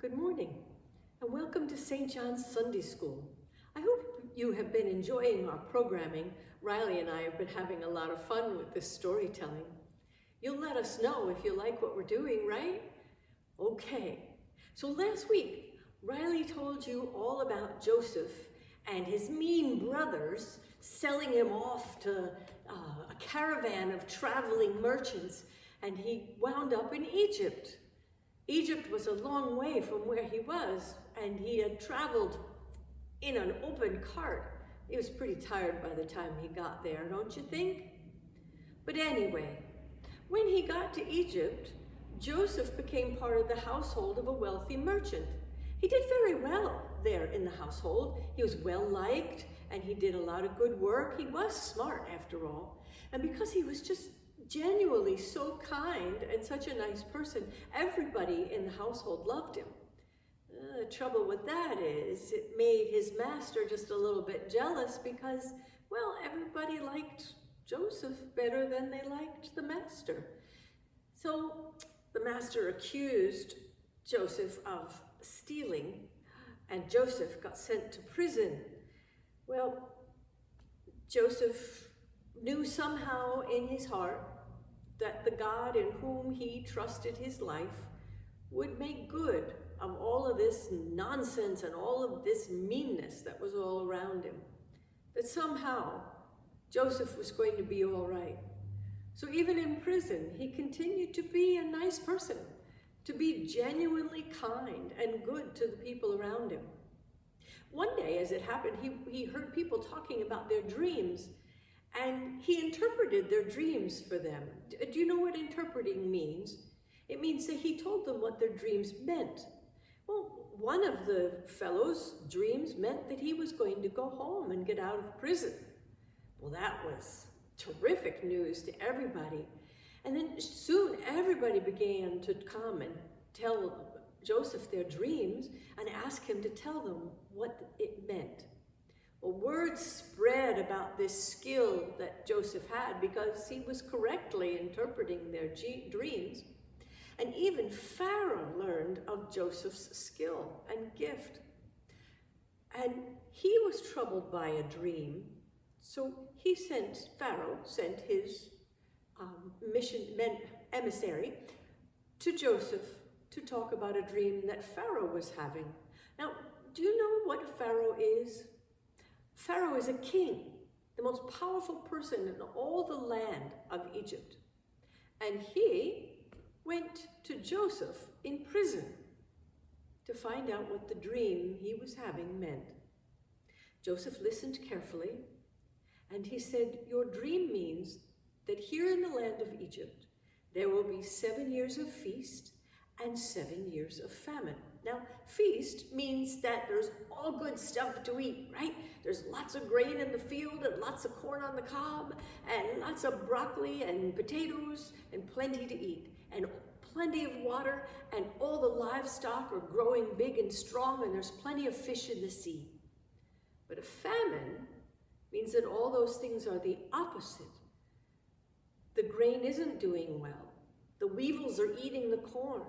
Good morning, and welcome to St. John's Sunday School. I hope you have been enjoying our programming. Riley and I have been having a lot of fun with this storytelling. You'll let us know if you like what we're doing, right? Okay, so last week, Riley told you all about Joseph and his mean brothers selling him off to a caravan of traveling merchants, and he wound up in Egypt. Egypt was a long way from where he was, and he had traveled in an open cart. He was pretty tired by the time he got there, don't you think? But anyway, when he got to Egypt, Joseph became part of the household of a wealthy merchant. He did very well there in the household. He was well liked, and he did a lot of good work. He was smart, after all. And because he was just genuinely so kind and such a nice person, everybody in the household loved him. The trouble with that is it made his master just a little bit jealous because, well, everybody liked Joseph better than they liked the master. So the master accused Joseph of stealing, and Joseph got sent to prison. Well, Joseph knew somehow in his heart that the God in whom he trusted his life would make good of all of this nonsense and all of this meanness that was all around him. That somehow Joseph was going to be all right. So even in prison, he continued to be a nice person, to be genuinely kind and good to the people around him. One day, as it happened, he heard people talking about their dreams, and he interpreted their dreams for them. Do you know what interpreting means? It means that he told them what their dreams meant. Well, one of the fellows' dreams meant that he was going to go home and get out of prison. Well, that was terrific news to everybody. And then soon everybody began to come and tell Joseph their dreams and ask him to tell them what it meant. Well, word spread about this skill that Joseph had because he was correctly interpreting their dreams. And even Pharaoh learned of Joseph's skill and gift. And he was troubled by a dream, so Pharaoh sent his emissary to Joseph to talk about a dream that Pharaoh was having. Now, do you know what Pharaoh is? Pharaoh is a king, the most powerful person in all the land of Egypt. And he went to Joseph in prison to find out what the dream he was having meant. Joseph listened carefully, and he said, "Your dream means that here in the land of Egypt, there will be 7 years of feast and 7 years of famine." Now, feast means that there's all good stuff to eat, right? There's lots of grain in the field and lots of corn on the cob and lots of broccoli and potatoes and plenty to eat and plenty of water, and all the livestock are growing big and strong, and there's plenty of fish in the sea. But a famine means that all those things are the opposite. The grain isn't doing well. The weevils are eating the corn.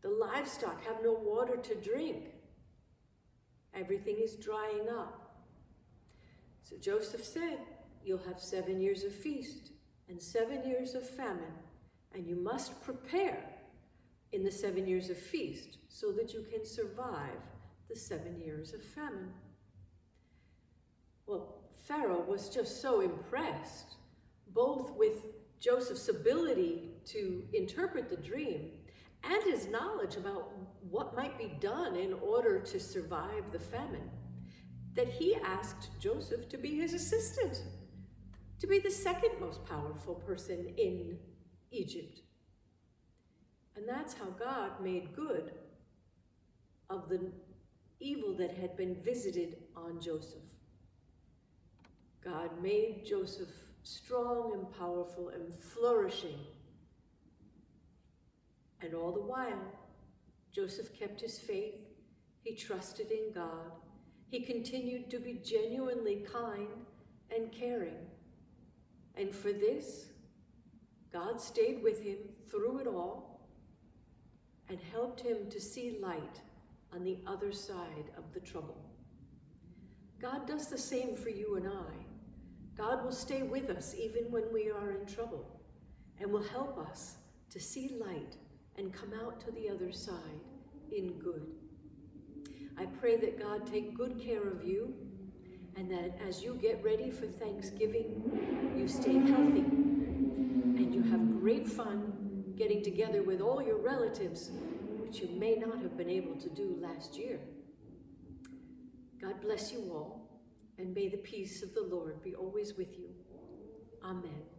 The livestock have no water to drink. Everything is drying up. So Joseph said, "You'll have 7 years of feast and 7 years of famine, and you must prepare in the 7 years of feast so that you can survive the 7 years of famine." Well, Pharaoh was just so impressed, both with Joseph's ability to interpret the dream and his knowledge about what might be done in order to survive the famine, that he asked Joseph to be his assistant, to be the second most powerful person in Egypt. And that's how God made good of the evil that had been visited on Joseph. God made Joseph strong and powerful and flourishing. And all the while, Joseph kept his faith. He trusted in God. He continued to be genuinely kind and caring. And for this, God stayed with him through it all and helped him to see light on the other side of the trouble. God does the same for you and I. God will stay with us even when we are in trouble and will help us to see light and come out to the other side in good. I pray that God take good care of you and that as you get ready for Thanksgiving, you stay healthy and you have great fun getting together with all your relatives, which you may not have been able to do last year. God bless you all, and may the peace of the Lord be always with you. Amen.